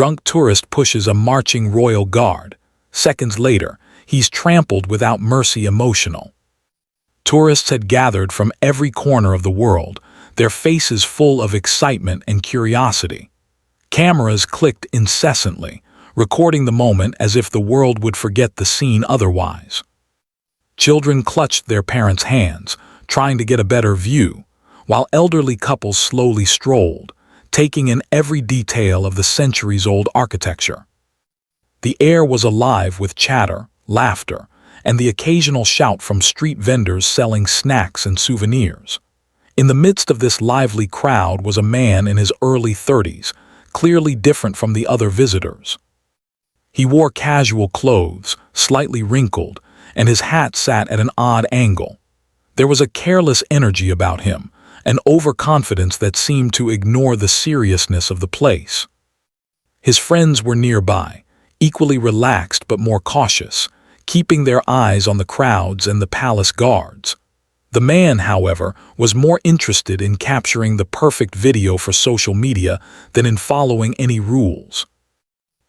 Drunk tourist pushes a marching royal guard. Seconds later, he's trampled without mercy. Emotional. Tourists had gathered from every corner of the world, their faces full of excitement and curiosity. Cameras clicked incessantly, recording the moment as if the world would forget the scene otherwise. Children clutched their parents' hands, trying to get a better view, while elderly couples slowly strolled, taking in every detail of the centuries-old architecture. The air was alive with chatter, laughter, and the occasional shout from street vendors selling snacks and souvenirs. In the midst of this lively crowd was a man in his early 30s, clearly different from the other visitors. He wore casual clothes, slightly wrinkled, and his hat sat at an odd angle. There was a careless energy about him, an overconfidence that seemed to ignore the seriousness of the place. His friends were nearby, equally relaxed but more cautious, keeping their eyes on the crowds and the palace guards. The man, however, was more interested in capturing the perfect video for social media than in following any rules.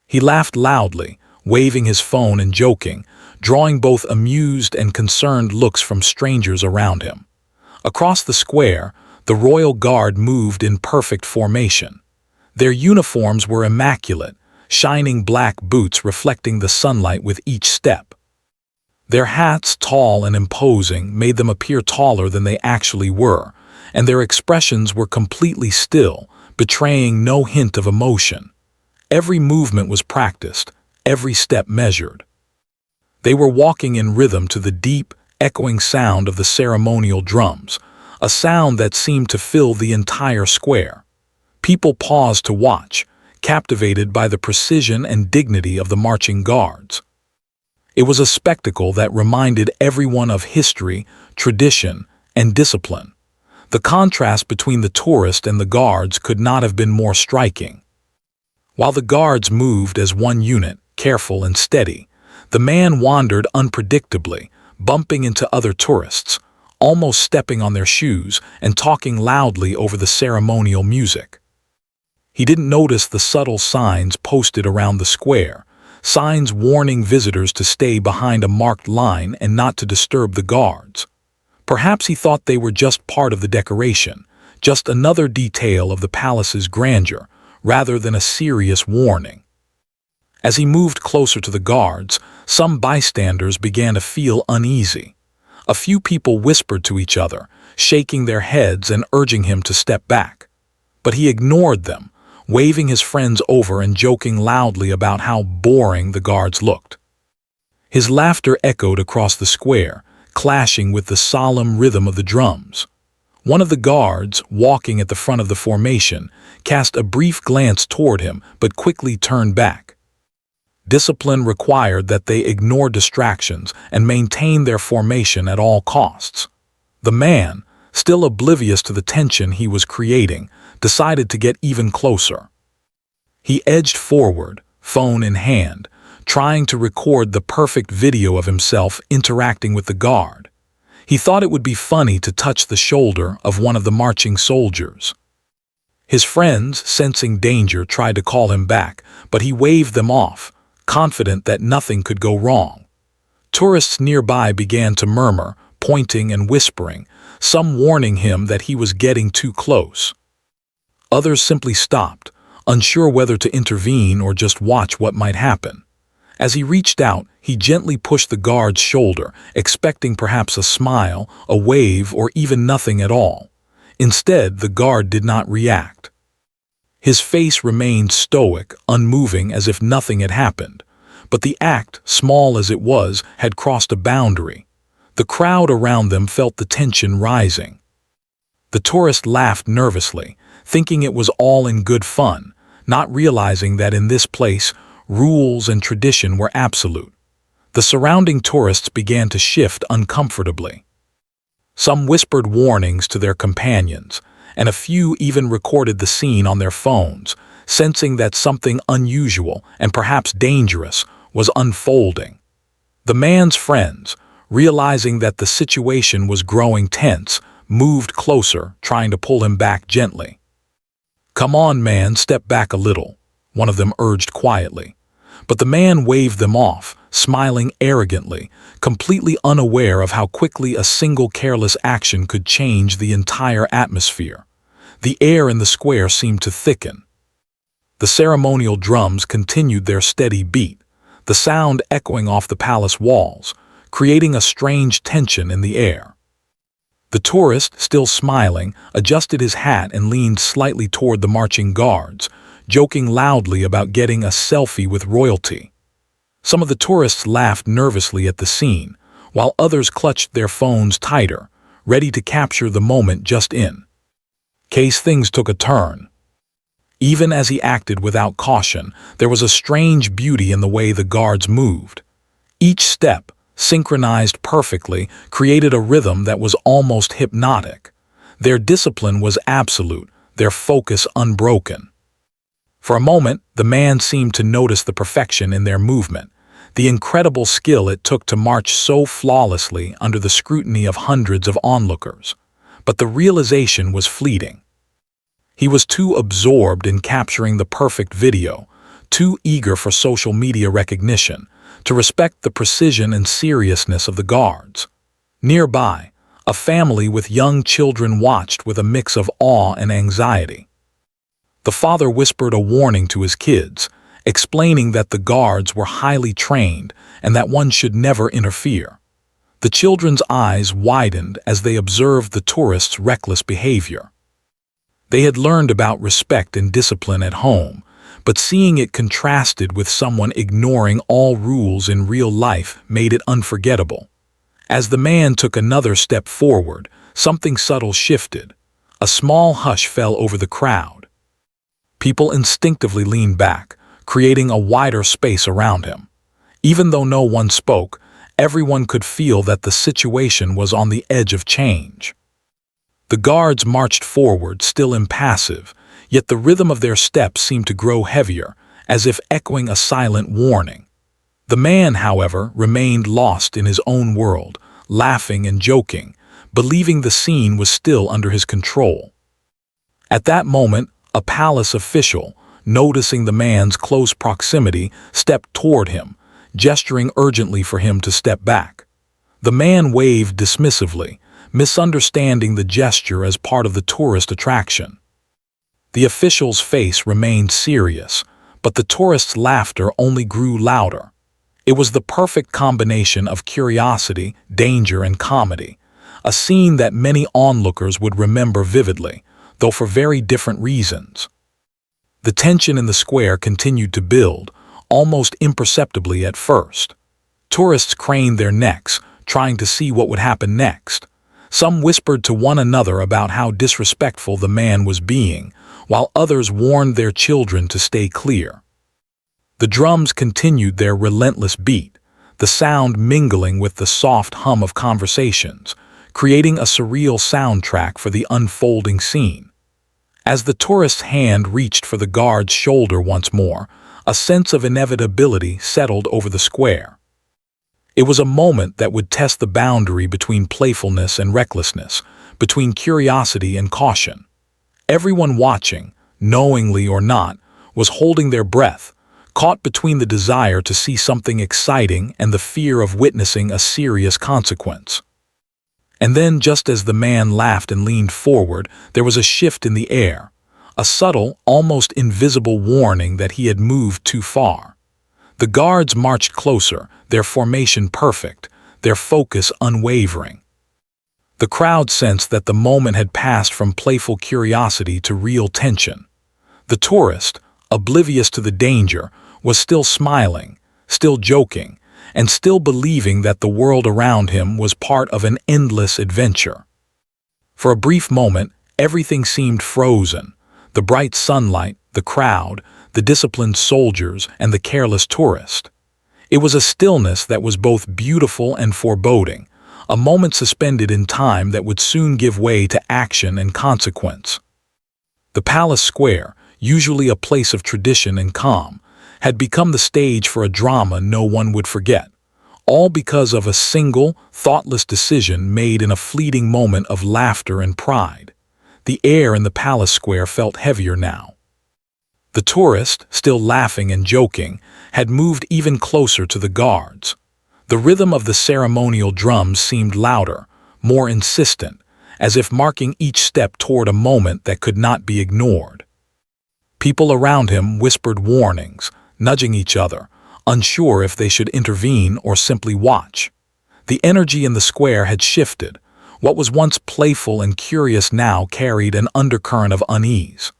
He laughed loudly, waving his phone and joking, drawing both amused and concerned looks from strangers around him. Across the square, the royal guard moved in perfect formation. Their uniforms were immaculate, shining black boots reflecting the sunlight with each step. Their hats, tall and imposing, made them appear taller than they actually were, and their expressions were completely still, betraying no hint of emotion. Every movement was practiced, every step measured. They were walking in rhythm to the deep, echoing sound of the ceremonial drums, a sound that seemed to fill the entire square. People paused to watch, captivated by the precision and dignity of the marching guards. It was a spectacle that reminded everyone of history, tradition, and discipline. The contrast between the tourist and the guards could not have been more striking. While the guards moved as one unit, careful and steady, the man wandered unpredictably, bumping into other tourists, almost stepping on their shoes and talking loudly over the ceremonial music. He didn't notice the subtle signs posted around the square, signs warning visitors to stay behind a marked line and not to disturb the guards. Perhaps he thought they were just part of the decoration, just another detail of the palace's grandeur, rather than a serious warning. As he moved closer to the guards, some bystanders began to feel uneasy. A few people whispered to each other, shaking their heads and urging him to step back. But he ignored them, waving his friends over and joking loudly about how boring the guards looked. His laughter echoed across the square, clashing with the solemn rhythm of the drums. One of the guards, walking at the front of the formation, cast a brief glance toward him but quickly turned back. Discipline required that they ignore distractions and maintain their formation at all costs. The man, still oblivious to the tension he was creating, decided to get even closer. He edged forward, phone in hand, trying to record the perfect video of himself interacting with the guard. He thought it would be funny to touch the shoulder of one of the marching soldiers. His friends, sensing danger, tried to call him back, but he waved them off, confident that nothing could go wrong. Tourists nearby began to murmur, pointing and whispering, some warning him that he was getting too close. Others simply stopped, unsure whether to intervene or just watch what might happen. As he reached out, he gently pushed the guard's shoulder, expecting perhaps a smile, a wave, or even nothing at all. Instead, the guard did not react. His face remained stoic, unmoving, as if nothing had happened. But the act, small as it was, had crossed a boundary. The crowd around them felt the tension rising. The tourist laughed nervously, thinking it was all in good fun, not realizing that in this place, rules and tradition were absolute. The surrounding tourists began to shift uncomfortably. Some whispered warnings to their companions, and a few even recorded the scene on their phones, sensing that something unusual and perhaps dangerous was unfolding. The man's friends, realizing that the situation was growing tense, moved closer, trying to pull him back gently. "Come on, man, step back a little. one of them urged quietly. But the man waved them off, smiling arrogantly, completely unaware of how quickly a single careless action could change the entire atmosphere. The air in the square seemed to thicken. The ceremonial drums continued their steady beat, the sound echoing off the palace walls, creating a strange tension in the air. The tourist, still smiling, adjusted his hat and leaned slightly toward the marching guards, joking loudly about getting a selfie with royalty. Some of the tourists laughed nervously at the scene, while others clutched their phones tighter, ready to capture the moment just in case things took a turn. Even as he acted without caution, there was a strange beauty in the way the guards moved. Each step, synchronized perfectly, created a rhythm that was almost hypnotic. Their discipline was absolute, their focus unbroken. For a moment, the man seemed to notice the perfection in their movement, the incredible skill it took to march so flawlessly under the scrutiny of hundreds of onlookers. But the realization was fleeting. He was too absorbed in capturing the perfect video, too eager for social media recognition, to respect the precision and seriousness of the guards. Nearby, a family with young children watched with a mix of awe and anxiety. The father whispered a warning to his kids, explaining that the guards were highly trained and that one should never interfere. The children's eyes widened as they observed the tourists' reckless behavior. They had learned about respect and discipline at home, but seeing it contrasted with someone ignoring all rules in real life made it unforgettable. As the man took another step forward, something subtle shifted. A small hush fell over the crowd. People instinctively leaned back, creating a wider space around him. Even though no one spoke, everyone could feel that the situation was on the edge of change. The guards marched forward, still impassive, yet the rhythm of their steps seemed to grow heavier, as if echoing a silent warning. The man, however, remained lost in his own world, laughing and joking, believing the scene was still under his control. At that moment, a palace official, noticing the man's close proximity, stepped toward him, gesturing urgently for him to step back. The man waved dismissively, misunderstanding the gesture as part of the tourist attraction. The official's face remained serious, but the tourist's laughter only grew louder. It was the perfect combination of curiosity, danger, and comedy, a scene that many onlookers would remember vividly, though for very different reasons. The tension in the square continued to build, almost imperceptibly at first. Tourists craned their necks, trying to see what would happen next. Some whispered to one another about how disrespectful the man was being, while others warned their children to stay clear. The drums continued their relentless beat, the sound mingling with the soft hum of conversations, creating a surreal soundtrack for the unfolding scene. As the tourist's hand reached for the guard's shoulder once more, a sense of inevitability settled over the square. It was a moment that would test the boundary between playfulness and recklessness, between curiosity and caution. Everyone watching, knowingly or not, was holding their breath, caught between the desire to see something exciting and the fear of witnessing a serious consequence. And then, just as the man laughed and leaned forward, there was a shift in the air, a subtle, almost invisible warning that he had moved too far. The guards marched closer, their formation perfect, their focus unwavering. The crowd sensed that the moment had passed from playful curiosity to real tension. The tourist, oblivious to the danger, was still smiling, still joking, and still believing that the world around him was part of an endless adventure. For a brief moment, everything seemed frozen. The bright sunlight, the crowd, the disciplined soldiers, and the careless tourist. It was a stillness that was both beautiful and foreboding, a moment suspended in time that would soon give way to action and consequence. The palace square, usually a place of tradition and calm, had become the stage for a drama no one would forget, all because of a single, thoughtless decision made in a fleeting moment of laughter and pride. The air in the palace square felt heavier now. The tourist, still laughing and joking, had moved even closer to the guards. The rhythm of the ceremonial drums seemed louder, more insistent, as if marking each step toward a moment that could not be ignored. People around him whispered warnings, nudging each other, unsure if they should intervene or simply watch. The energy in the square had shifted. What was once playful and curious now carried an undercurrent of unease.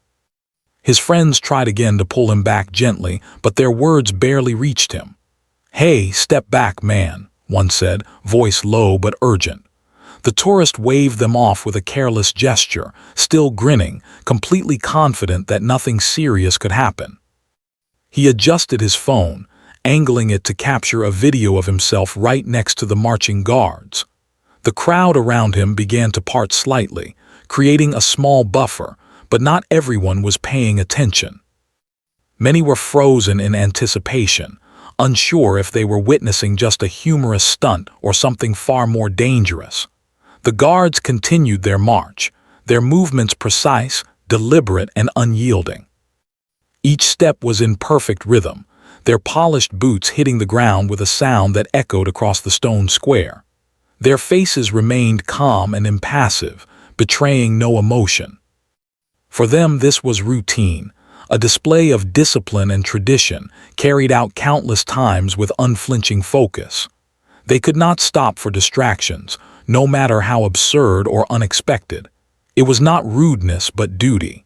His friends tried again to pull him back gently, but their words barely reached him. "Hey, step back, man," one said, voice low but urgent. The tourist waved them off with a careless gesture, still grinning, completely confident that nothing serious could happen. He adjusted his phone, angling it to capture a video of himself right next to the marching guards. The crowd around him began to part slightly, creating a small buffer, but not everyone was paying attention. Many were frozen in anticipation, unsure if they were witnessing just a humorous stunt or something far more dangerous. The guards continued their march, their movements precise, deliberate, and unyielding. Each step was in perfect rhythm, their polished boots hitting the ground with a sound that echoed across the stone square. Their faces remained calm and impassive, betraying no emotion. For them this was routine, a display of discipline and tradition, carried out countless times with unflinching focus. They could not stop for distractions, no matter how absurd or unexpected. It was not rudeness but duty.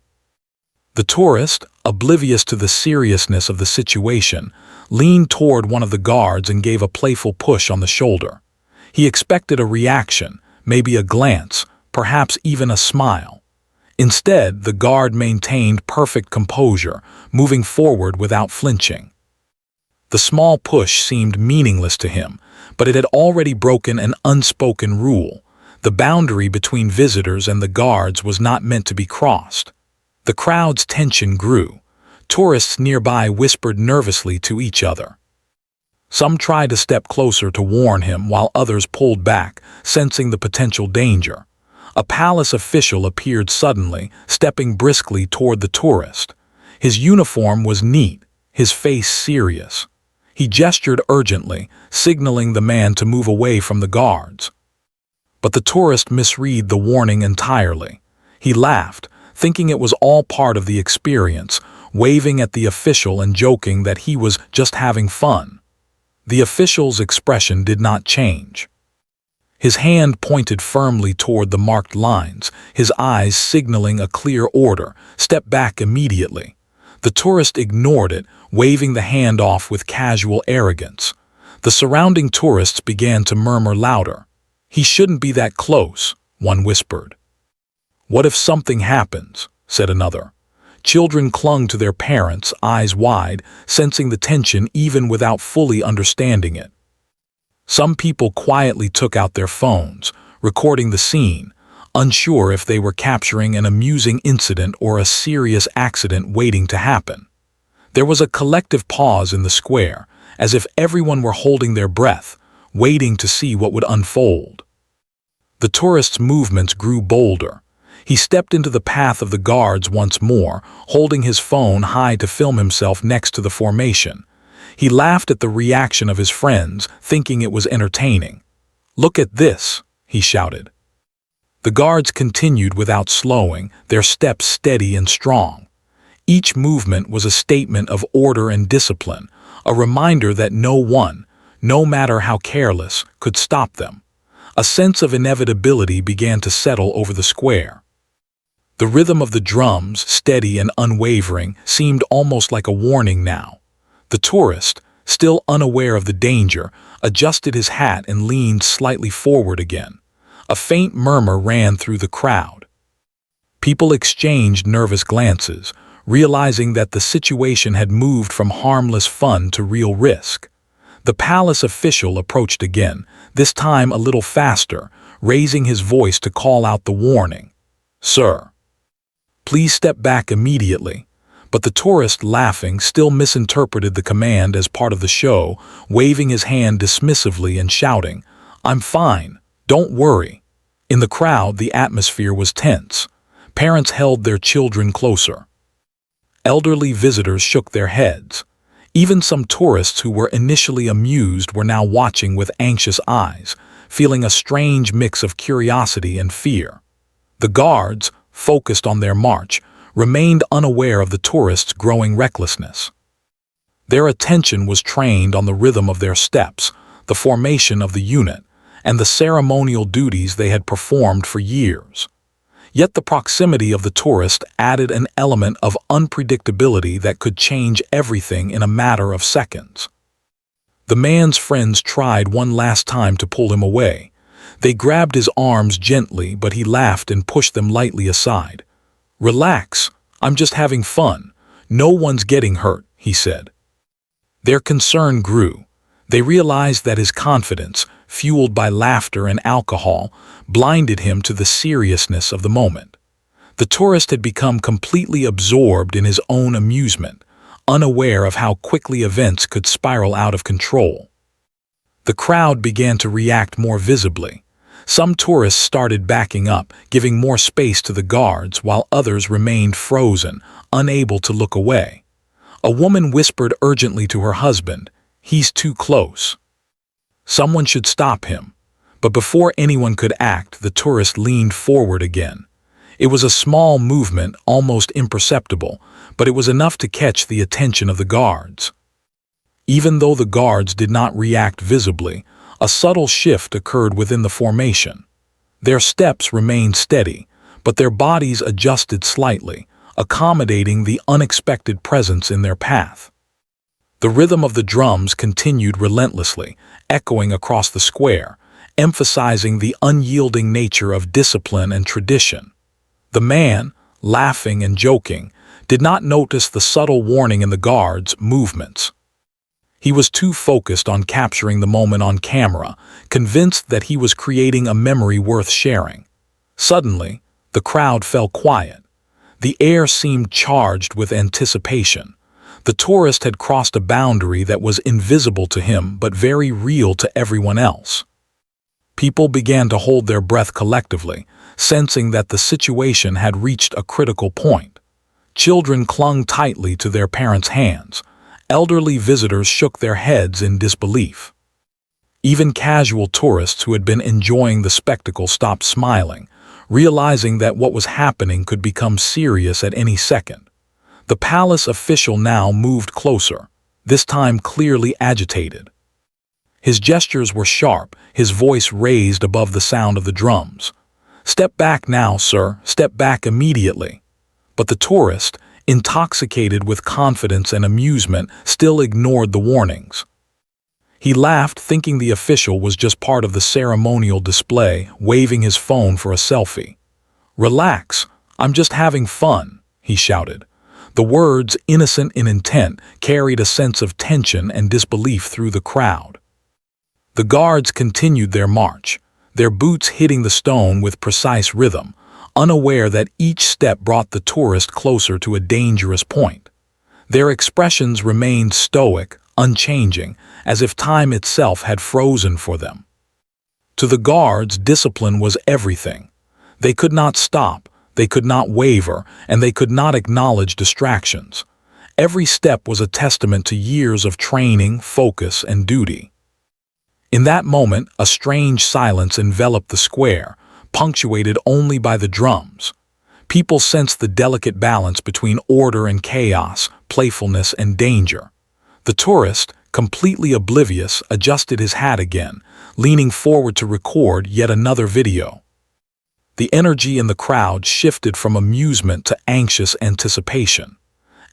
The tourist, oblivious to the seriousness of the situation, leaned toward one of the guards and gave a playful push on the shoulder. He expected a reaction, maybe a glance, perhaps even a smile. Instead, the guard maintained perfect composure, moving forward without flinching. The small push seemed meaningless to him, but it had already broken an unspoken rule. The boundary between visitors and the guards was not meant to be crossed. The crowd's tension grew. Tourists nearby whispered nervously to each other. Some tried to step closer to warn him while others pulled back, sensing the potential danger. A palace official appeared suddenly, stepping briskly toward the tourist. His uniform was neat, his face serious. He gestured urgently, signaling the man to move away from the guards. But the tourist misread the warning entirely. He laughed, thinking it was all part of the experience, waving at the official and joking that he was just having fun. The official's expression did not change. His hand pointed firmly toward the marked lines, his eyes signaling a clear order: step back immediately. The tourist ignored it, waving the hand off with casual arrogance. The surrounding tourists began to murmur louder. "He shouldn't be that close," one whispered. "What if something happens?" said another. Children clung to their parents, eyes wide, sensing the tension even without fully understanding it. Some people quietly took out their phones, recording the scene, unsure if they were capturing an amusing incident or a serious accident waiting to happen. There was a collective pause in the square, as if everyone were holding their breath, waiting to see what would unfold. The tourist's movements grew bolder. He stepped into the path of the guards once more, holding his phone high to film himself next to the formation. He laughed at the reaction of his friends, thinking it was entertaining. "Look at this," he shouted. The guards continued without slowing, their steps steady and strong. Each movement was a statement of order and discipline, a reminder that no one, no matter how careless, could stop them. A sense of inevitability began to settle over the square. The rhythm of the drums, steady and unwavering, seemed almost like a warning now. The tourist, still unaware of the danger, adjusted his hat and leaned slightly forward again. A faint murmur ran through the crowd. People exchanged nervous glances, realizing that the situation had moved from harmless fun to real risk. The palace official approached again, this time a little faster, raising his voice to call out the warning. "Sir, please step back immediately." But the tourist, laughing, still misinterpreted the command as part of the show, waving his hand dismissively and shouting, "I'm fine, don't worry." In the crowd, the atmosphere was tense. Parents held their children closer. Elderly visitors shook their heads. Even some tourists who were initially amused were now watching with anxious eyes, feeling a strange mix of curiosity and fear. The guards, focused on their march, remained unaware of the tourists' growing recklessness. Their attention was trained on the rhythm of their steps, the formation of the unit, and the ceremonial duties they had performed for years. Yet the proximity of the tourist added an element of unpredictability that could change everything in a matter of seconds. The man's friends tried one last time to pull him away. They grabbed his arms gently, but he laughed and pushed them lightly aside. "Relax, I'm just having fun. No one's getting hurt," he said. Their concern grew. They realized that his confidence, fueled by laughter and alcohol, blinded him to the seriousness of the moment. The tourist had become completely absorbed in his own amusement, unaware of how quickly events could spiral out of control. The crowd began to react more visibly. Some tourists started backing up, giving more space to the guards, while others remained frozen, unable to look away. A woman whispered urgently to her husband, "He's too close. Someone should stop him." But before anyone could act, the tourist leaned forward again. It was a small movement, almost imperceptible, but it was enough to catch the attention of the guards. Even though the guards did not react visibly, a subtle shift occurred within the formation. Their steps remained steady, but their bodies adjusted slightly, accommodating the unexpected presence in their path. The rhythm of the drums continued relentlessly, echoing across the square, emphasizing the unyielding nature of discipline and tradition. The man, laughing and joking, did not notice the subtle warning in the guards' movements. He was too focused on capturing the moment on camera, convinced that he was creating a memory worth sharing. Suddenly, the crowd fell quiet. The air seemed charged with anticipation. The tourist had crossed a boundary that was invisible to him but very real to everyone else. People began to hold their breath collectively, sensing that the situation had reached a critical point. Children clung tightly to their parents' hands. Elderly visitors shook their heads in disbelief. Even casual tourists who had been enjoying the spectacle stopped smiling, realizing that what was happening could become serious at any second. The palace official now moved closer, this time clearly agitated. His gestures were sharp, his voice raised above the sound of the drums. "Step back now, sir, step back immediately." But the tourist, intoxicated with confidence and amusement, still ignored the warnings. He laughed, thinking the official was just part of the ceremonial display, waving his phone for a selfie. "Relax, I'm just having fun," he shouted. The words, innocent in intent, carried a sense of tension and disbelief through the crowd. The guards continued their march, their boots hitting the stone with precise rhythm, unaware that each step brought the tourist closer to a dangerous point. Their expressions remained stoic, unchanging, as if time itself had frozen for them. To the guards, discipline was everything. They could not stop, they could not waver, and they could not acknowledge distractions. Every step was a testament to years of training, focus, and duty. In that moment, a strange silence enveloped the square, punctuated only by the drums. People sensed the delicate balance between order and chaos, playfulness and danger. The tourist, completely oblivious, adjusted his hat again, leaning forward to record yet another video. The energy in the crowd shifted from amusement to anxious anticipation.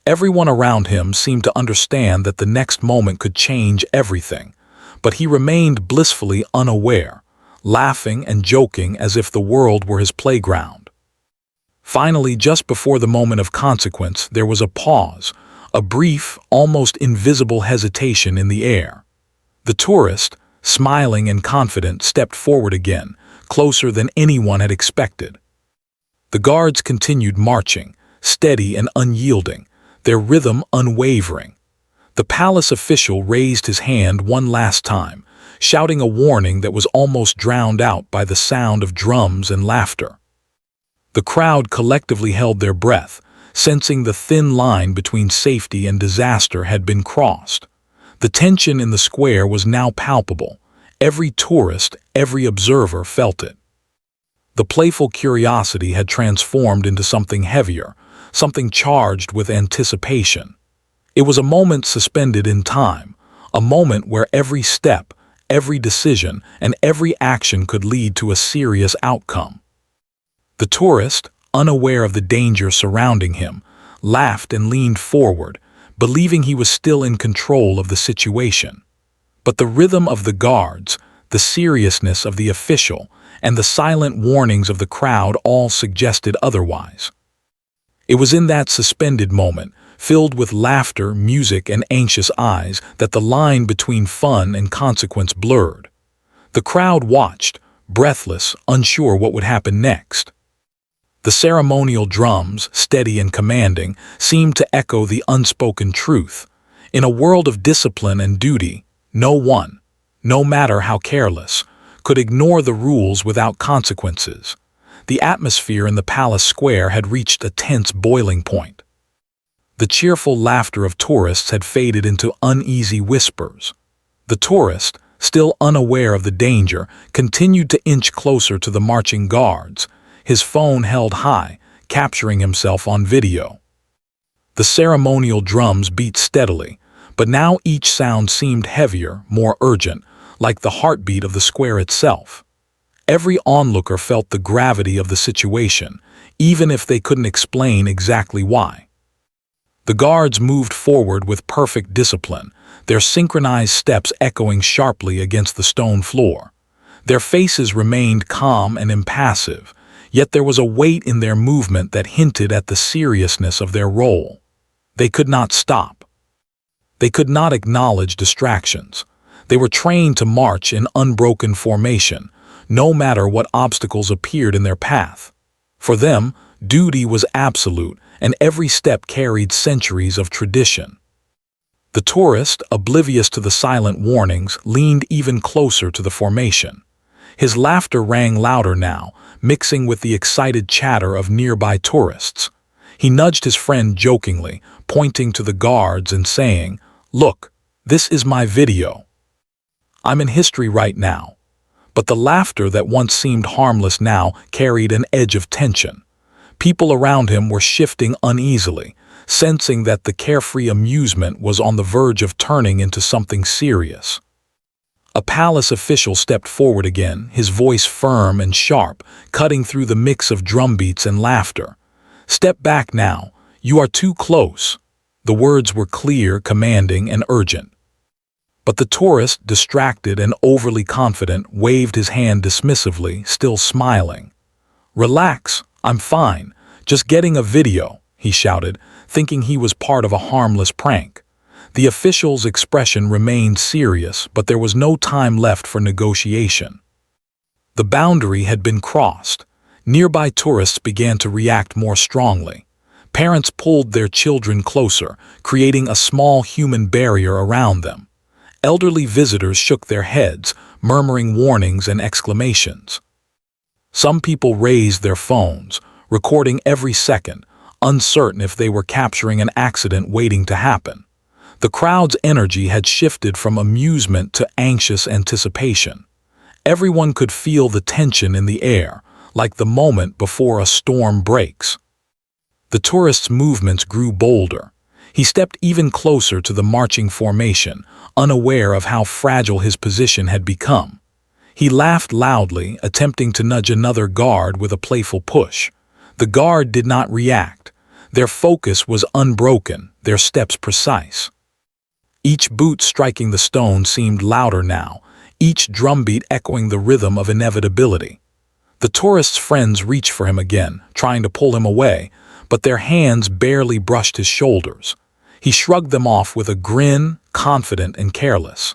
Everyone around him seemed to understand that the next moment could change everything, but he remained blissfully unaware, laughing and joking as if the world were his playground. Finally, just before the moment of consequence, there was a pause, a brief, almost invisible hesitation in the air. The tourist, smiling and confident, stepped forward again, closer than anyone had expected. The guards continued marching, steady and unyielding, their rhythm unwavering. The palace official raised his hand one last time, shouting a warning that was almost drowned out by the sound of drums and laughter. The crowd collectively held their breath, sensing the thin line between safety and disaster had been crossed. The tension in the square was now palpable. Every tourist, every observer felt it. The playful curiosity had transformed into something heavier, something charged with anticipation. It was a moment suspended in time, a moment where every step, every decision, and every action could lead to a serious outcome. The tourist, unaware of the danger surrounding him, laughed and leaned forward, believing he was still in control of the situation. But the rhythm of the guards, the seriousness of the official, and the silent warnings of the crowd all suggested otherwise. It was in that suspended moment, filled with laughter, music, and anxious eyes, that the line between fun and consequence blurred. The crowd watched, breathless, unsure what would happen next. The ceremonial drums, steady and commanding, seemed to echo the unspoken truth. In a world of discipline and duty, no one, no matter how careless, could ignore the rules without consequences. The atmosphere in the palace square had reached a tense boiling point. The cheerful laughter of tourists had faded into uneasy whispers. The tourist, still unaware of the danger, continued to inch closer to the marching guards, his phone held high, capturing himself on video. The ceremonial drums beat steadily, but now each sound seemed heavier, more urgent, like the heartbeat of the square itself. Every onlooker felt the gravity of the situation, even if they couldn't explain exactly why. The guards moved forward with perfect discipline, their synchronized steps echoing sharply against the stone floor. Their faces remained calm and impassive, yet there was a weight in their movement that hinted at the seriousness of their role. They could not stop. They could not acknowledge distractions. They were trained to march in unbroken formation, no matter what obstacles appeared in their path. For them, duty was absolute, and every step carried centuries of tradition. The tourist, oblivious to the silent warnings, leaned even closer to the formation. His laughter rang louder now, mixing with the excited chatter of nearby tourists. He nudged his friend jokingly, pointing to the guards and saying, "Look, this is my video. I'm in history right now." But the laughter that once seemed harmless now carried an edge of tension. People around him were shifting uneasily, sensing that the carefree amusement was on the verge of turning into something serious. A palace official stepped forward again, his voice firm and sharp, cutting through the mix of drumbeats and laughter. "Step back now. You are too close." The words were clear, commanding, and urgent. But the tourist, distracted and overly confident, waved his hand dismissively, still smiling. "Relax, I'm fine. Just getting a video," he shouted, thinking he was part of a harmless prank. The official's expression remained serious, but there was no time left for negotiation. The boundary had been crossed. Nearby tourists began to react more strongly. Parents pulled their children closer, creating a small human barrier around them. Elderly visitors shook their heads, murmuring warnings and exclamations. Some people raised their phones, recording every second, uncertain if they were capturing an accident waiting to happen. The crowd's energy had shifted from amusement to anxious anticipation. Everyone could feel the tension in the air, like the moment before a storm breaks. The tourist's movements grew bolder. He stepped even closer to the marching formation, unaware of how fragile his position had become. He laughed loudly, attempting to nudge another guard with a playful push. The guard did not react. Their focus was unbroken, their steps precise. Each boot striking the stone seemed louder now, each drumbeat echoing the rhythm of inevitability. The tourist's friends reached for him again, trying to pull him away, but their hands barely brushed his shoulders. He shrugged them off with a grin, confident and careless.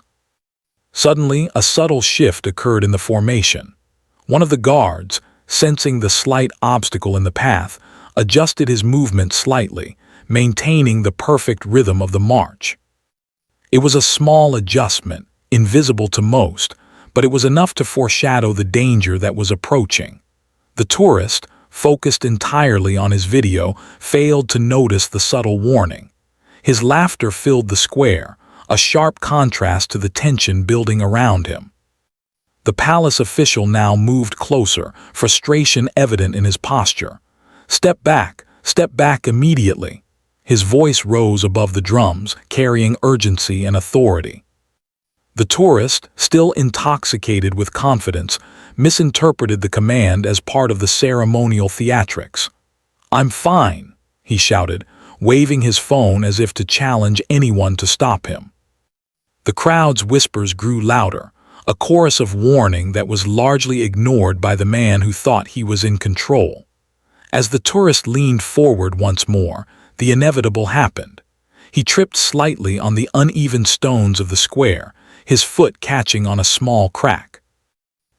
Suddenly, a subtle shift occurred in the formation. One of the guards, sensing the slight obstacle in the path, adjusted his movement slightly, maintaining the perfect rhythm of the march. It was a small adjustment, invisible to most, but it was enough to foreshadow the danger that was approaching. The tourist, focused entirely on his video, failed to notice the subtle warning. His laughter filled the square, a sharp contrast to the tension building around him. The palace official now moved closer, frustration evident in his posture. Step back immediately." His voice rose above the drums, carrying urgency and authority. The tourist, still intoxicated with confidence, misinterpreted the command as part of the ceremonial theatrics. "I'm fine," he shouted, waving his phone as if to challenge anyone to stop him. The crowd's whispers grew louder, a chorus of warning that was largely ignored by the man who thought he was in control. As the tourist leaned forward once more, the inevitable happened. He tripped slightly on the uneven stones of the square, his foot catching on a small crack.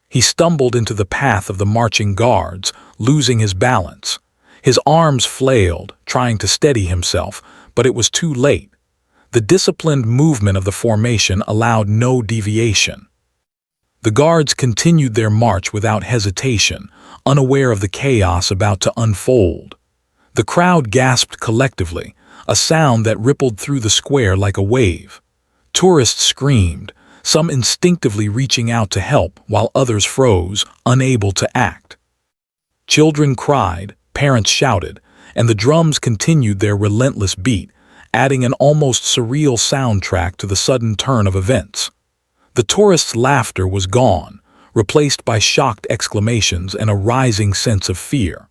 He stumbled into the path of the marching guards, losing his balance. His arms flailed, trying to steady himself, but it was too late. The disciplined movement of the formation allowed no deviation. The guards continued their march without hesitation, unaware of the chaos about to unfold. The crowd gasped collectively, a sound that rippled through the square like a wave. Tourists screamed, some instinctively reaching out to help while others froze, unable to act. Children cried, parents shouted, and the drums continued their relentless beat, adding an almost surreal soundtrack to the sudden turn of events. The tourists' laughter was gone, replaced by shocked exclamations and a rising sense of fear.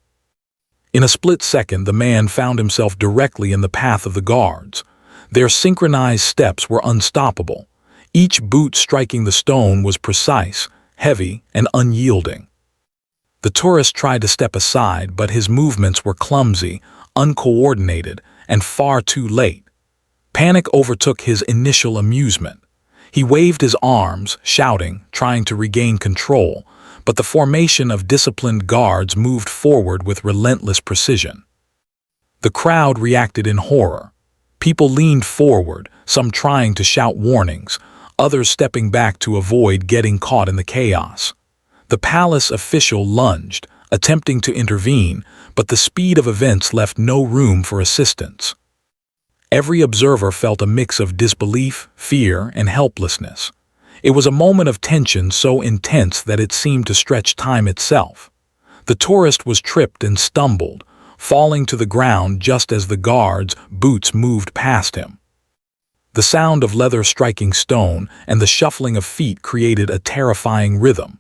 In a split second, the man found himself directly in the path of the guards. Their synchronized steps were unstoppable. Each boot striking the stone was precise, heavy, and unyielding. The tourist tried to step aside, but his movements were clumsy, uncoordinated, and far too late. Panic overtook his initial amusement. He waved his arms, shouting, trying to regain control, but the formation of disciplined guards moved forward with relentless precision. The crowd reacted in horror. People leaned forward, some trying to shout warnings, others stepping back to avoid getting caught in the chaos. The palace official lunged, attempting to intervene, but the speed of events left no room for assistance. Every observer felt a mix of disbelief, fear, and helplessness. It was a moment of tension so intense that it seemed to stretch time itself. The tourist was tripped and stumbled, falling to the ground just as the guards' boots moved past him. The sound of leather striking stone and the shuffling of feet created a terrifying rhythm.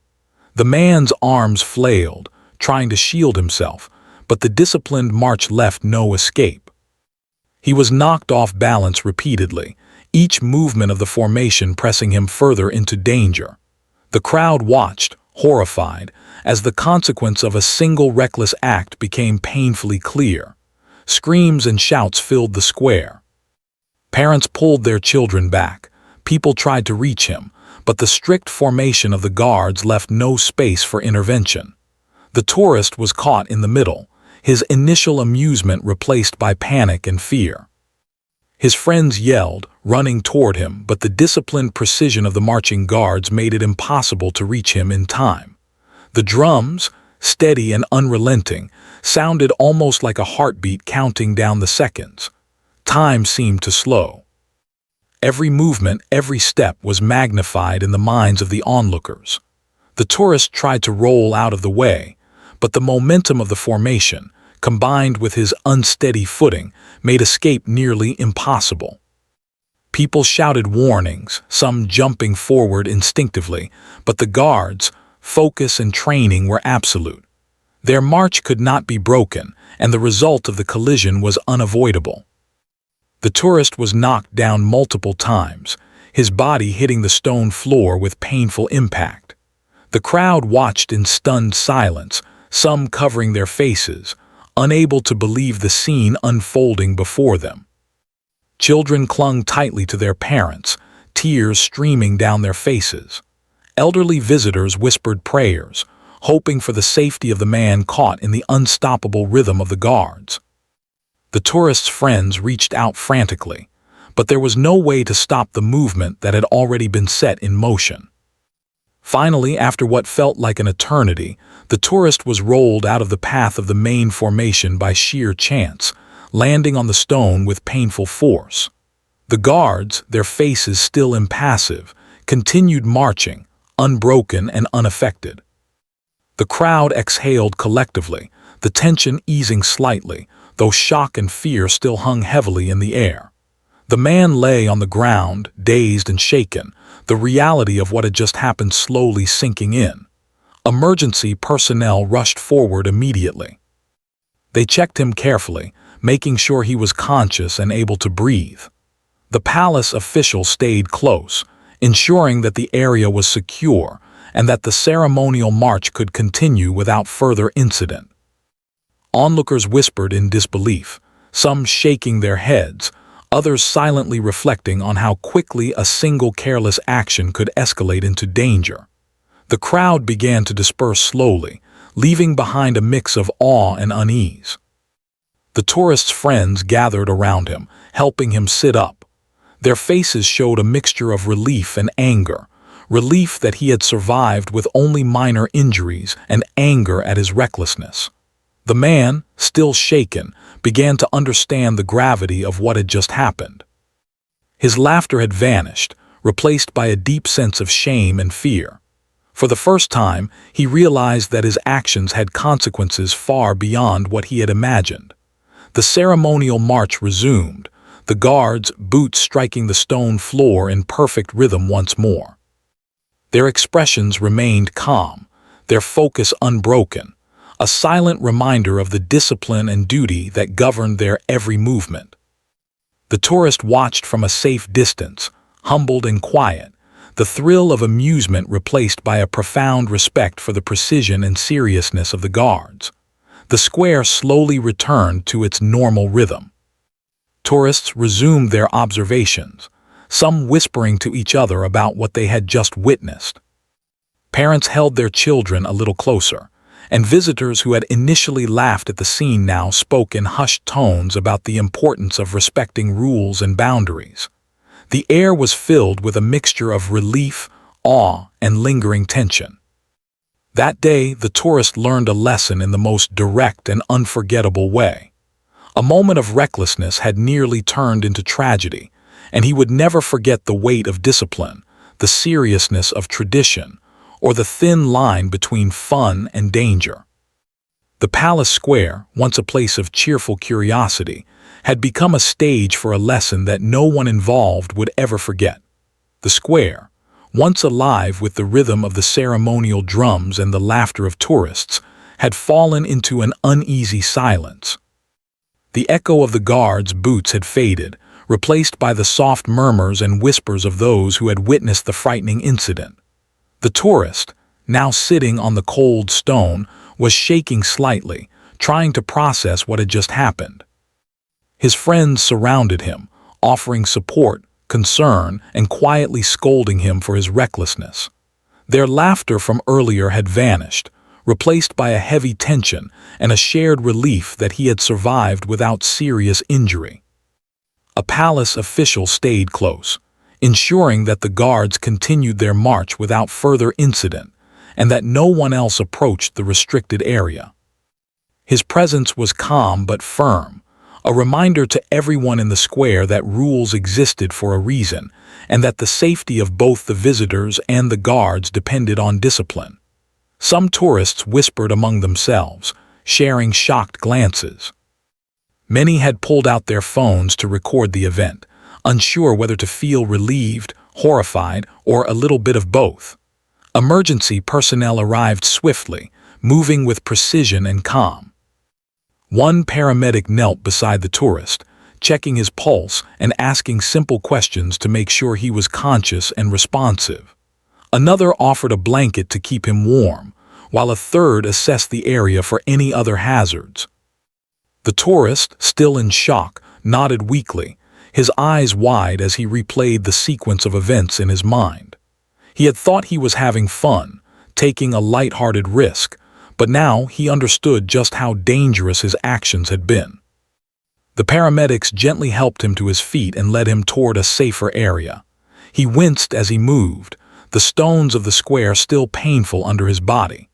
The man's arms flailed, trying to shield himself, but the disciplined march left no escape. He was knocked off balance repeatedly, each movement of the formation pressing him further into danger. The crowd watched, horrified, as the consequence of a single reckless act became painfully clear. Screams and shouts filled the square. Parents pulled their children back. People tried to reach him, but the strict formation of the guards left no space for intervention. The tourist was caught in the middle, his initial amusement replaced by panic and fear. His friends yelled, running toward him, but the disciplined precision of the marching guards made it impossible to reach him in time. The drums, steady and unrelenting, sounded almost like a heartbeat counting down the seconds. Time seemed to slow. Every movement, every step was magnified in the minds of the onlookers. The tourist tried to roll out of the way, but the momentum of the formation, combined with his unsteady footing, made escape nearly impossible. People shouted warnings, some jumping forward instinctively, but the guards' focus and training were absolute. Their march could not be broken, and the result of the collision was unavoidable. The tourist was knocked down multiple times, his body hitting the stone floor with painful impact. The crowd watched in stunned silence, some covering their faces, unable to believe the scene unfolding before them. Children clung tightly to their parents, tears streaming down their faces. Elderly visitors whispered prayers, hoping for the safety of the man caught in the unstoppable rhythm of the guards. The tourist's friends reached out frantically, but there was no way to stop the movement that had already been set in motion. Finally, after what felt like an eternity, the tourist was rolled out of the path of the main formation by sheer chance, landing on the stone with painful force. The guards, their faces still impassive, continued marching, unbroken and unaffected. The crowd exhaled collectively, the tension easing slightly, though shock and fear still hung heavily in the air. The man lay on the ground, dazed and shaken, the reality of what had just happened slowly sinking in. Emergency personnel rushed forward immediately. They checked him carefully, making sure he was conscious and able to breathe. The palace official stayed close, ensuring that the area was secure and that the ceremonial march could continue without further incident. Onlookers whispered in disbelief, some shaking their heads, others silently reflecting on how quickly a single careless action could escalate into danger. The crowd began to disperse slowly, leaving behind a mix of awe and unease. The tourist's friends gathered around him, helping him sit up. Their faces showed a mixture of relief and anger, relief that he had survived with only minor injuries and anger at his recklessness. The man, still shaken, began to understand the gravity of what had just happened. His laughter had vanished, replaced by a deep sense of shame and fear. For the first time, he realized that his actions had consequences far beyond what he had imagined. The ceremonial march resumed, the guards' boots striking the stone floor in perfect rhythm once more. Their expressions remained calm, their focus unbroken, a silent reminder of the discipline and duty that governed their every movement. The tourist watched from a safe distance, humbled and quiet, the thrill of amusement replaced by a profound respect for the precision and seriousness of the guards. The square slowly returned to its normal rhythm. Tourists resumed their observations, some whispering to each other about what they had just witnessed. Parents held their children a little closer, and visitors who had initially laughed at the scene now spoke in hushed tones about the importance of respecting rules and boundaries. The air was filled with a mixture of relief, awe, and lingering tension. That day, the tourist learned a lesson in the most direct and unforgettable way. A moment of recklessness had nearly turned into tragedy, and he would never forget the weight of discipline, the seriousness of tradition, or the thin line between fun and danger. The palace square, once a place of cheerful curiosity, had become a stage for a lesson that no one involved would ever forget. The square, once alive with the rhythm of the ceremonial drums and the laughter of tourists, had fallen into an uneasy silence. The echo of the guards' boots had faded, replaced by the soft murmurs and whispers of those who had witnessed the frightening incident. The tourist, now sitting on the cold stone, was shaking slightly, trying to process what had just happened. His friends surrounded him, offering support, concern, and quietly scolding him for his recklessness. Their laughter from earlier had vanished, replaced by a heavy tension and a shared relief that he had survived without serious injury. A palace official stayed close, ensuring that the guards continued their march without further incident and that no one else approached the restricted area. His presence was calm but firm, a reminder to everyone in the square that rules existed for a reason and that the safety of both the visitors and the guards depended on discipline. Some tourists whispered among themselves, sharing shocked glances. Many had pulled out their phones to record the event, unsure whether to feel relieved, horrified, or a little bit of both. Emergency personnel arrived swiftly, moving with precision and calm. One paramedic knelt beside the tourist, checking his pulse and asking simple questions to make sure he was conscious and responsive. Another offered a blanket to keep him warm, while a third assessed the area for any other hazards. The tourist, still in shock, nodded weakly, his eyes wide as he replayed the sequence of events in his mind. He had thought he was having fun, taking a light-hearted risk, but now he understood just how dangerous his actions had been. The paramedics gently helped him to his feet and led him toward a safer area. He winced as he moved, the stones of the square still painful under his body.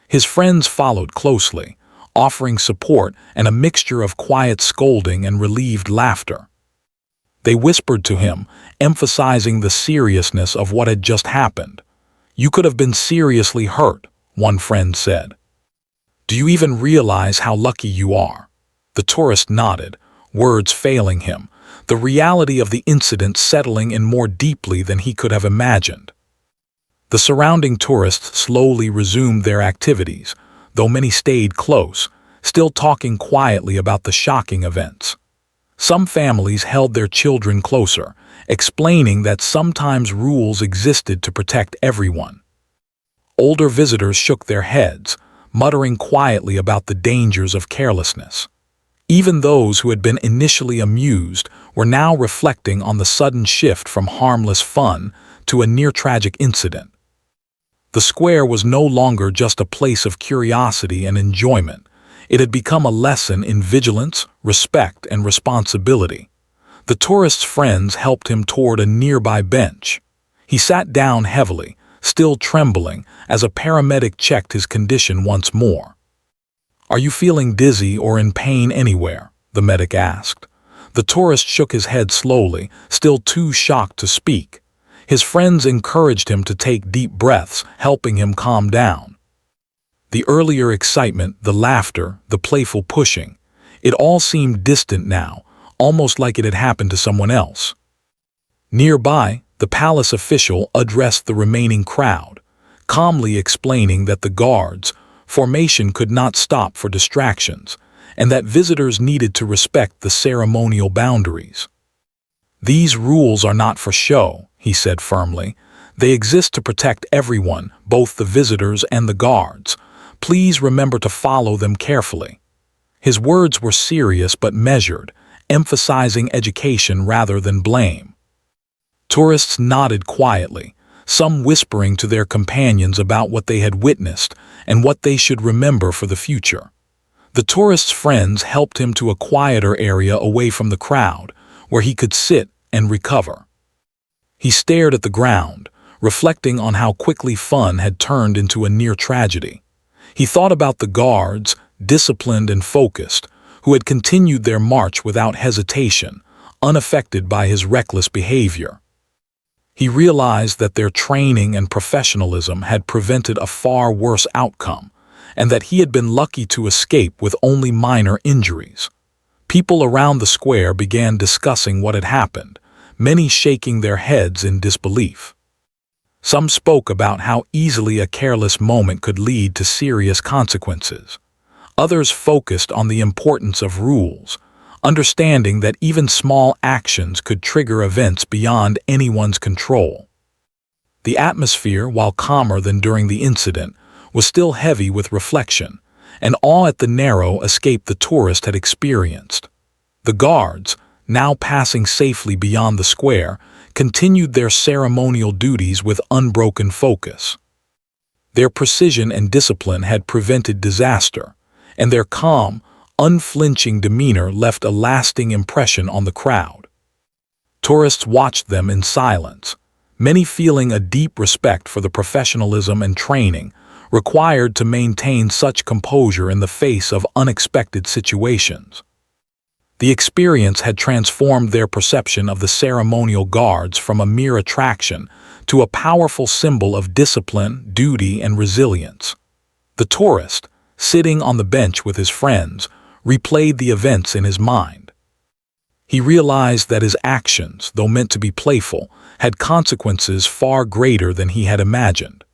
His friends followed closely, offering support and a mixture of quiet scolding and relieved laughter. They whispered to him, emphasizing the seriousness of what had just happened. "You could have been seriously hurt," one friend said. "Do you even realize how lucky you are?" The tourist nodded, words failing him, the reality of the incident settling in more deeply than he could have imagined. The surrounding tourists slowly resumed their activities, though many stayed close, still talking quietly about the shocking events. Some families held their children closer, explaining that sometimes rules existed to protect everyone. Older visitors shook their heads, muttering quietly about the dangers of carelessness. Even those who had been initially amused were now reflecting on the sudden shift from harmless fun to a near-tragic incident. The square was no longer just a place of curiosity and enjoyment. It had become a lesson in vigilance, respect, and responsibility. The tourist's friends helped him toward a nearby bench. He sat down heavily, still trembling, as a paramedic checked his condition once more. "Are you feeling dizzy or in pain anywhere?" the medic asked. The tourist shook his head slowly, still too shocked to speak. His friends encouraged him to take deep breaths, helping him calm down. The earlier excitement, the laughter, the playful pushing, it all seemed distant now, almost like it had happened to someone else. Nearby, the palace official addressed the remaining crowd, calmly explaining that the guards' formation could not stop for distractions, and that visitors needed to respect the ceremonial boundaries. "These rules are not for show," he said firmly. "They exist to protect everyone, both the visitors and the guards. Please remember to follow them carefully." His words were serious but measured, emphasizing education rather than blame. Tourists nodded quietly, some whispering to their companions about what they had witnessed and what they should remember for the future. The tourist's friends helped him to a quieter area away from the crowd, where he could sit and recover. He stared at the ground, reflecting on how quickly fun had turned into a near tragedy. He thought about the guards, disciplined and focused, who had continued their march without hesitation, unaffected by his reckless behavior. He realized that their training and professionalism had prevented a far worse outcome, and that he had been lucky to escape with only minor injuries. People around the square began discussing what had happened, many shaking their heads in disbelief. Some spoke about how easily a careless moment could lead to serious consequences. Others focused on the importance of rules, understanding that even small actions could trigger events beyond anyone's control. The atmosphere, while calmer than during the incident, was still heavy with reflection, and awe at the narrow escape the tourist had experienced. The guards, now passing safely beyond the square, continued their ceremonial duties with unbroken focus. Their precision and discipline had prevented disaster, and their calm, unflinching demeanor left a lasting impression on the crowd. Tourists watched them in silence, many feeling a deep respect for the professionalism and training required to maintain such composure in the face of unexpected situations. The experience had transformed their perception of the ceremonial guards from a mere attraction to a powerful symbol of discipline, duty, and resilience. The tourist, sitting on the bench with his friends, replayed the events in his mind. He realized that his actions, though meant to be playful, had consequences far greater than he had imagined.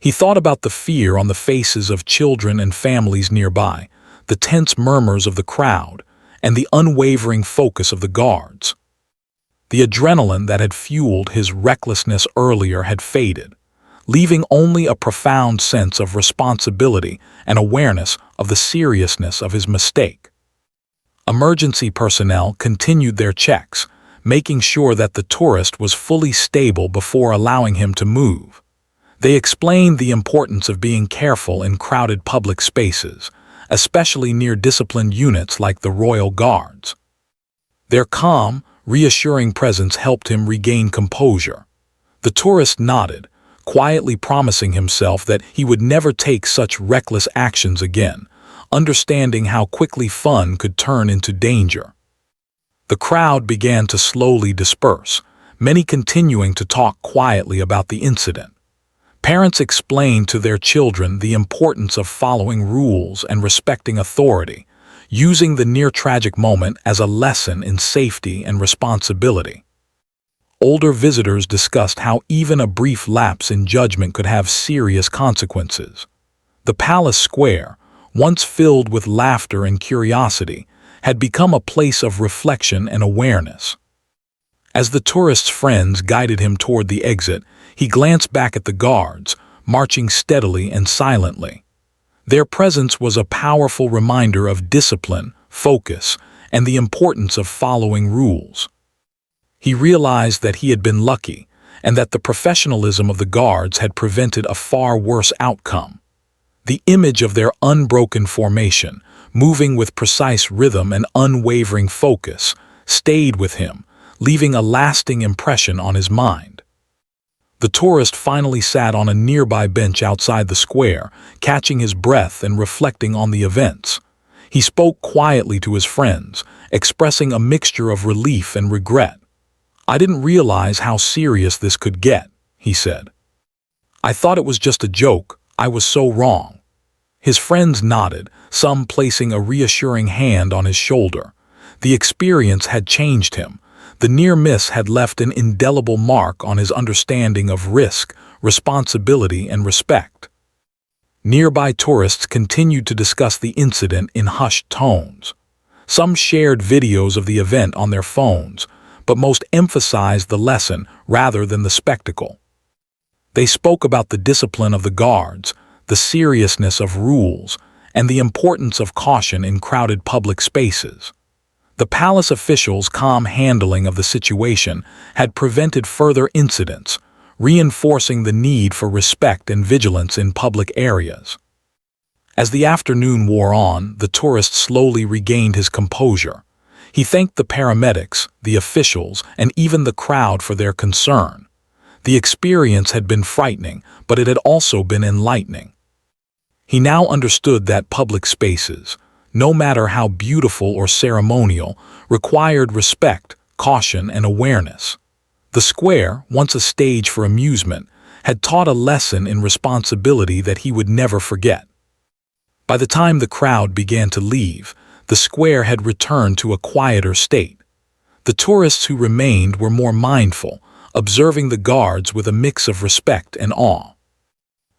He thought about the fear on the faces of children and families nearby, the tense murmurs of the crowd, and the unwavering focus of the guards. The adrenaline that had fueled his recklessness earlier had faded, leaving only a profound sense of responsibility and awareness of the seriousness of his mistake. Emergency personnel continued their checks, making sure that the tourist was fully stable before allowing him to move. They explained the importance of being careful in crowded public spaces, especially near disciplined units like the Royal Guards. Their calm, reassuring presence helped him regain composure. The tourist nodded, quietly promising himself that he would never take such reckless actions again, understanding how quickly fun could turn into danger. The crowd began to slowly disperse, many continuing to talk quietly about the incident. Parents explained to their children the importance of following rules and respecting authority, using the near-tragic moment as a lesson in safety and responsibility. Older visitors discussed how even a brief lapse in judgment could have serious consequences. The palace square, once filled with laughter and curiosity, had become a place of reflection and awareness. As the tourist's friends guided him toward the exit, he glanced back at the guards, marching steadily and silently. Their presence was a powerful reminder of discipline, focus, and the importance of following rules. He realized that he had been lucky, and that the professionalism of the guards had prevented a far worse outcome. The image of their unbroken formation, moving with precise rhythm and unwavering focus, stayed with him, leaving a lasting impression on his mind. The tourist finally sat on a nearby bench outside the square, catching his breath and reflecting on the events. He spoke quietly to his friends, expressing a mixture of relief and regret. "I didn't realize how serious this could get," he said. "I thought it was just a joke. I was so wrong." His friends nodded, some placing a reassuring hand on his shoulder. The experience had changed him. The near miss had left an indelible mark on his understanding of risk, responsibility, and respect. Nearby tourists continued to discuss the incident in hushed tones. Some shared videos of the event on their phones, but most emphasized the lesson rather than the spectacle. They spoke about the discipline of the guards, the seriousness of rules, and the importance of caution in crowded public spaces. The palace officials' calm handling of the situation had prevented further incidents, reinforcing the need for respect and vigilance in public areas. As the afternoon wore on, the tourist slowly regained his composure. He thanked the paramedics, the officials, and even the crowd for their concern. The experience had been frightening, but it had also been enlightening. He now understood that public spaces, no matter how beautiful or ceremonial, required respect, caution, and awareness. The square, once a stage for amusement, had taught a lesson in responsibility that he would never forget. By the time the crowd began to leave, the square had returned to a quieter state. The tourists who remained were more mindful, observing the guards with a mix of respect and awe.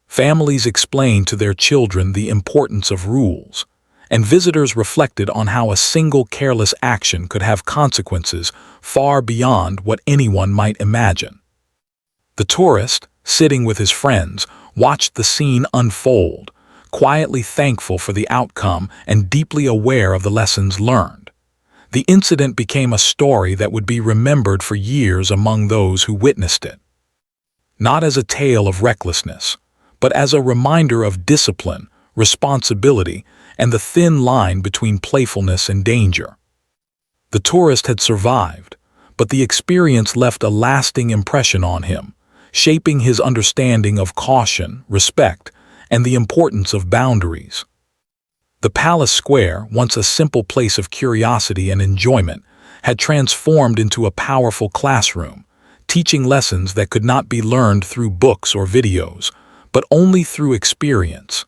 Families explained to their children the importance of rules, and visitors reflected on how a single careless action could have consequences far beyond what anyone might imagine. The tourist, sitting with his friends, watched the scene unfold, quietly thankful for the outcome and deeply aware of the lessons learned. The incident became a story that would be remembered for years among those who witnessed it. Not as a tale of recklessness, but as a reminder of discipline, responsibility, and the thin line between playfulness and danger. The tourist had survived, but the experience left a lasting impression on him, shaping his understanding of caution, respect, and the importance of boundaries. The palace square, once a simple place of curiosity and enjoyment, had transformed into a powerful classroom, teaching lessons that could not be learned through books or videos, but only through experience.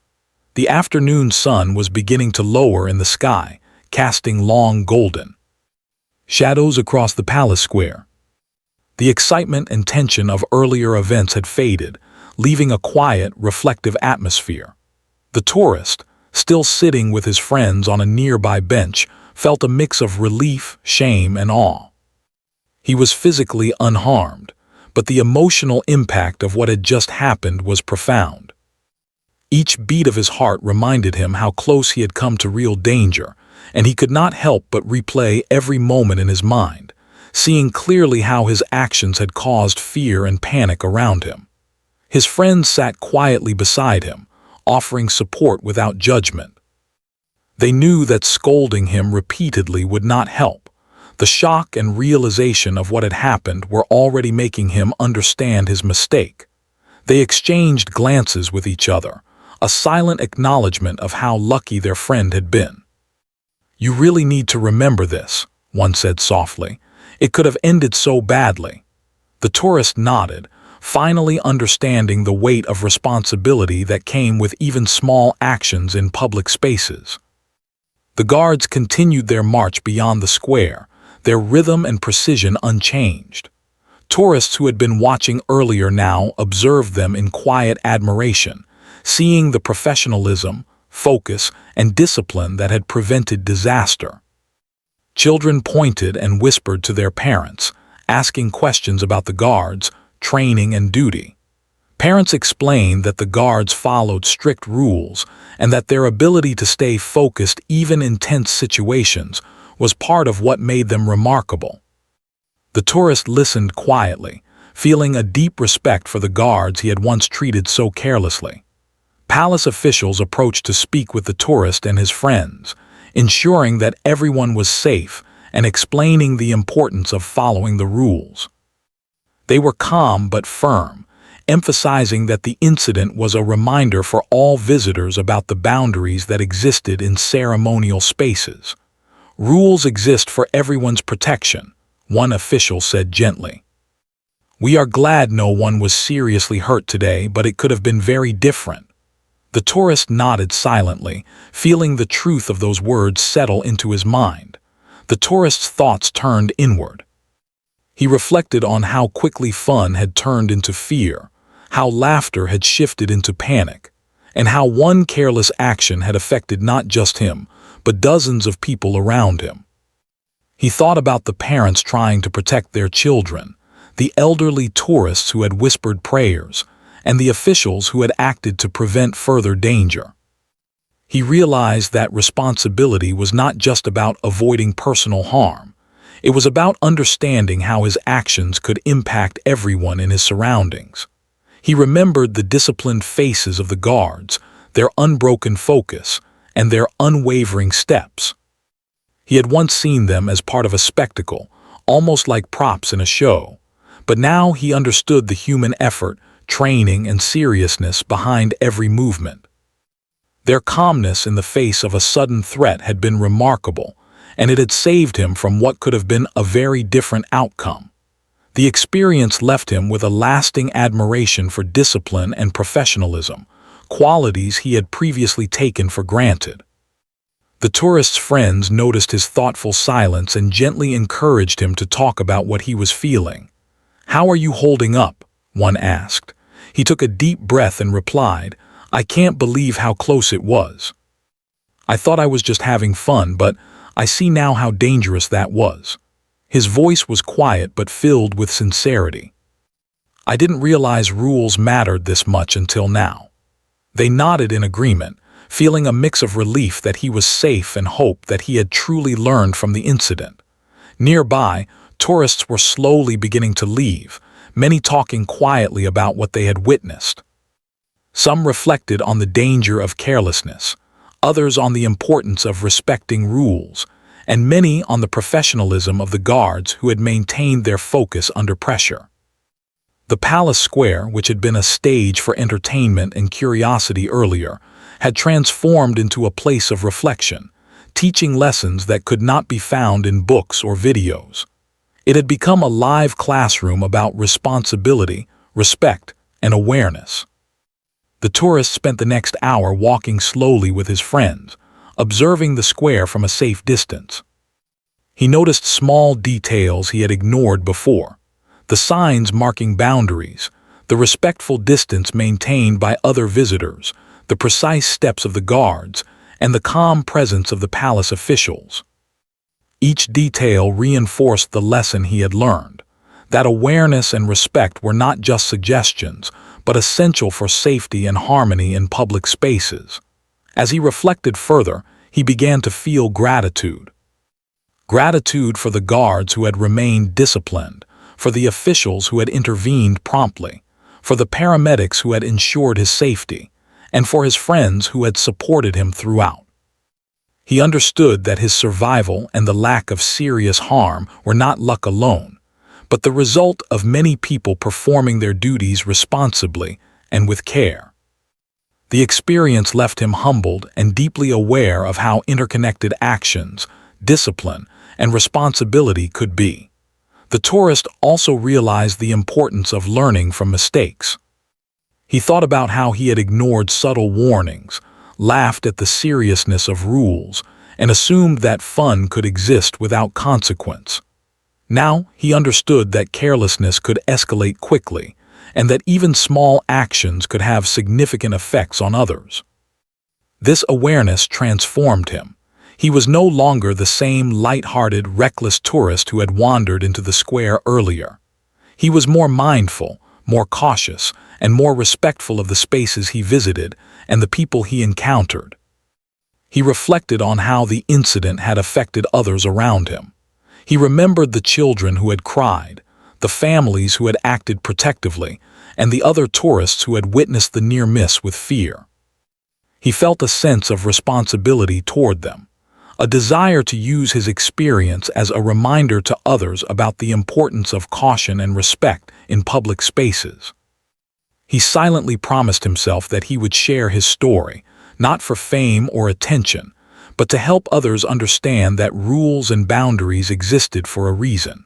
The afternoon sun was beginning to lower in the sky, casting long golden shadows across the palace square. The excitement and tension of earlier events had faded, leaving a quiet, reflective atmosphere. The tourist, still sitting with his friends on a nearby bench, felt a mix of relief, shame, and awe. He was physically unharmed, but the emotional impact of what had just happened was profound. Each beat of his heart reminded him how close he had come to real danger, and he could not help but replay every moment in his mind, seeing clearly how his actions had caused fear and panic around him. His friends sat quietly beside him, offering support without judgment. They knew that scolding him repeatedly would not help. The shock and realization of what had happened were already making him understand his mistake. They exchanged glances with each other, a silent acknowledgement of how lucky their friend had been. "You really need to remember this," one said softly. "It could have ended so badly." The tourist nodded, finally understanding the weight of responsibility that came with even small actions in public spaces. The guards continued their march beyond the square, their rhythm and precision unchanged. Tourists who had been watching earlier now observed them in quiet admiration, seeing the professionalism, focus, and discipline that had prevented disaster. Children pointed and whispered to their parents, asking questions about the guards, training, and duty. Parents explained that the guards followed strict rules and that their ability to stay focused even in tense situations was part of what made them remarkable. The tourist listened quietly, feeling a deep respect for the guards he had once treated so carelessly. Palace officials approached to speak with the tourist and his friends, ensuring that everyone was safe and explaining the importance of following the rules. They were calm but firm, emphasizing that the incident was a reminder for all visitors about the boundaries that existed in ceremonial spaces. "Rules exist for everyone's protection," one official said gently. "We are glad no one was seriously hurt today, but it could have been very different." The tourist nodded silently, feeling the truth of those words settle into his mind. The tourist's thoughts turned inward. He reflected on how quickly fun had turned into fear, how laughter had shifted into panic, and how one careless action had affected not just him, but dozens of people around him. He thought about the parents trying to protect their children, the elderly tourists who had whispered prayers, and the officials who had acted to prevent further danger. He realized that responsibility was not just about avoiding personal harm. It was about understanding how his actions could impact everyone in his surroundings. He remembered the disciplined faces of the guards, their unbroken focus, and their unwavering steps. He had once seen them as part of a spectacle, almost like props in a show, but now he understood the human effort, training, and seriousness behind every movement. Their calmness in the face of a sudden threat had been remarkable, and it had saved him from what could have been a very different outcome. The experience left him with a lasting admiration for discipline and professionalism, qualities he had previously taken for granted. The tourist's friends noticed his thoughtful silence and gently encouraged him to talk about what he was feeling. "How are you holding up?" one asked. He took a deep breath and replied, "I can't believe how close it was. I thought I was just having fun, but I see now how dangerous that was." His voice was quiet but filled with sincerity. "I didn't realize rules mattered this much until now." They nodded in agreement, feeling a mix of relief that he was safe and hope that he had truly learned from the incident. Nearby, tourists were slowly beginning to leave, many talking quietly about what they had witnessed. Some reflected on the danger of carelessness, others on the importance of respecting rules, and many on the professionalism of the guards who had maintained their focus under pressure. The palace square, which had been a stage for entertainment and curiosity earlier, had transformed into a place of reflection, teaching lessons that could not be found in books or videos. It had become a live classroom about responsibility, respect, and awareness. The tourist spent the next hour walking slowly with his friends, observing the square from a safe distance. He noticed small details he had ignored before: the signs marking boundaries, the respectful distance maintained by other visitors, the precise steps of the guards, and the calm presence of the palace officials. Each detail reinforced the lesson he had learned, that awareness and respect were not just suggestions, but essential for safety and harmony in public spaces. As he reflected further, he began to feel gratitude. Gratitude for the guards who had remained disciplined, for the officials who had intervened promptly, for the paramedics who had ensured his safety, and for his friends who had supported him throughout. He understood that his survival and the lack of serious harm were not luck alone, but the result of many people performing their duties responsibly and with care. The experience left him humbled and deeply aware of how interconnected actions, discipline, and responsibility could be. The tourist also realized the importance of learning from mistakes. He thought about how he had ignored subtle warnings, laughed at the seriousness of rules, and assumed that fun could exist without consequence. Now he understood that carelessness could escalate quickly, and that even small actions could have significant effects on others. This awareness transformed him. He was no longer the same light-hearted, reckless tourist who had wandered into the square earlier. He was more mindful, more cautious, and more respectful of the spaces he visited and the people he encountered. He reflected on how the incident had affected others around him. He remembered the children who had cried, the families who had acted protectively, and the other tourists who had witnessed the near miss with fear. He felt a sense of responsibility toward them, a desire to use his experience as a reminder to others about the importance of caution and respect in public spaces. He silently promised himself that he would share his story, not for fame or attention, but to help others understand that rules and boundaries existed for a reason.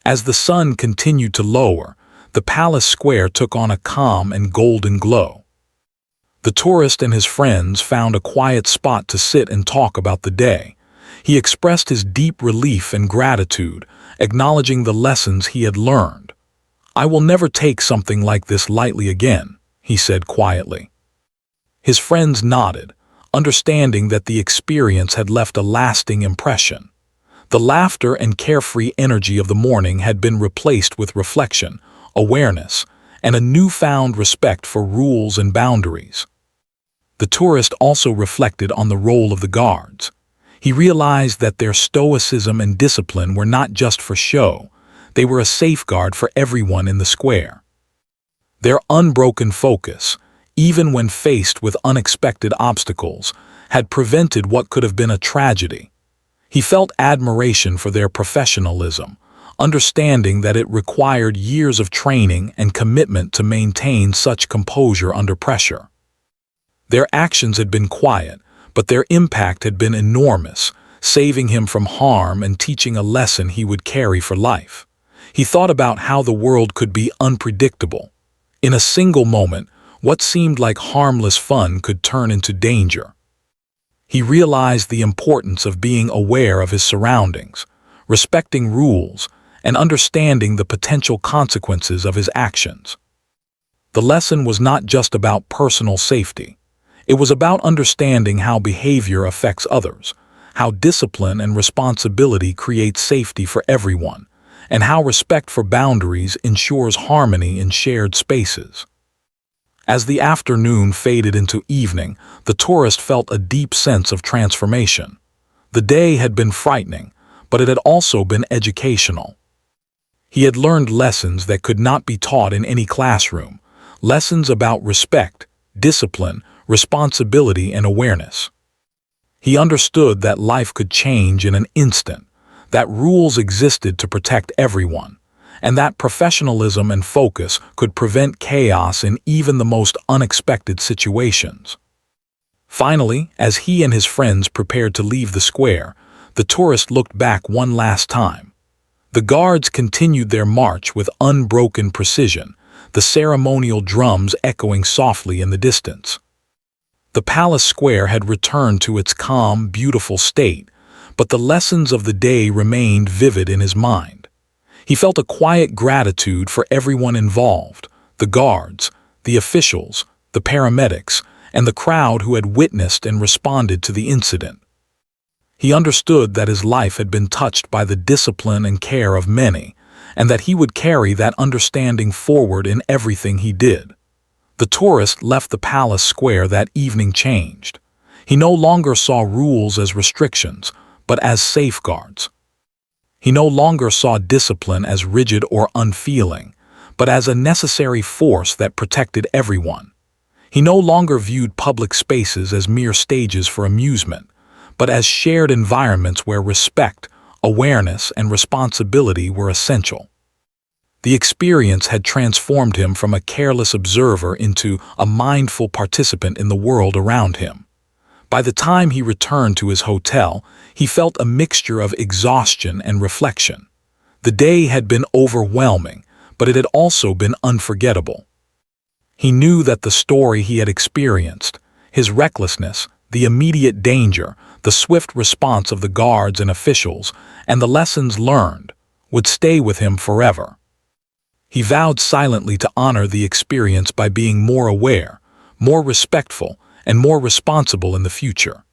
As the sun continued to lower, the palace square took on a calm and golden glow. The tourist and his friends found a quiet spot to sit and talk about the day. He expressed his deep relief and gratitude, acknowledging the lessons he had learned. "I will never take something like this lightly again," he said quietly. His friends nodded, understanding that the experience had left a lasting impression. The laughter and carefree energy of the morning had been replaced with reflection, awareness, and a newfound respect for rules and boundaries. The tourist also reflected on the role of the guards. He realized that their stoicism and discipline were not just for show, they were a safeguard for everyone in the square. Their unbroken focus, even when faced with unexpected obstacles, had prevented what could have been a tragedy. He felt admiration for their professionalism, understanding that it required years of training and commitment to maintain such composure under pressure. Their actions had been quiet, but their impact had been enormous, saving him from harm and teaching a lesson he would carry for life. He thought about how the world could be unpredictable. In a single moment, what seemed like harmless fun could turn into danger. He realized the importance of being aware of his surroundings, respecting rules, and understanding the potential consequences of his actions. The lesson was not just about personal safety. It was about understanding how behavior affects others, how discipline and responsibility create safety for everyone, and how respect for boundaries ensures harmony in shared spaces. As the afternoon faded into evening, the tourist felt a deep sense of transformation. The day had been frightening, but it had also been educational. He had learned lessons that could not be taught in any classroom, lessons about respect, discipline, responsibility, and awareness. He understood that life could change in an instant, that rules existed to protect everyone, and that professionalism and focus could prevent chaos in even the most unexpected situations. Finally, as he and his friends prepared to leave the square, the tourist looked back one last time. The guards continued their march with unbroken precision, the ceremonial drums echoing softly in the distance. The palace square had returned to its calm, beautiful state, but the lessons of the day remained vivid in his mind. He felt a quiet gratitude for everyone involved, the guards, the officials, the paramedics, and the crowd who had witnessed and responded to the incident. He understood that his life had been touched by the discipline and care of many, and that he would carry that understanding forward in everything he did. The tourist left the palace square that evening changed. He no longer saw rules as restrictions, but as safeguards. He no longer saw discipline as rigid or unfeeling, but as a necessary force that protected everyone. He no longer viewed public spaces as mere stages for amusement, but as shared environments where respect, awareness, and responsibility were essential. The experience had transformed him from a careless observer into a mindful participant in the world around him. By the time he returned to his hotel, he felt a mixture of exhaustion and reflection. The day had been overwhelming, but it had also been unforgettable. He knew that the story he had experienced, his recklessness, the immediate danger, the swift response of the guards and officials, and the lessons learned, would stay with him forever. He vowed silently to honor the experience by being more aware, more respectful, and more responsible in the future.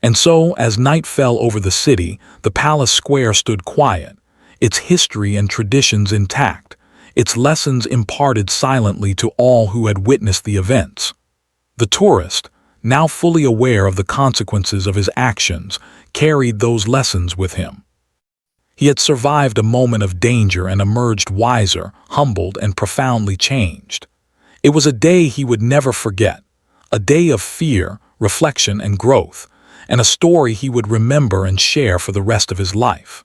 And so, as night fell over the city, the palace square stood quiet, its history and traditions intact, its lessons imparted silently to all who had witnessed the events. The tourist, now fully aware of the consequences of his actions, carried those lessons with him. He had survived a moment of danger and emerged wiser, humbled, and profoundly changed. It was a day he would never forget, a day of fear, reflection, and growth, and a story he would remember and share for the rest of his life.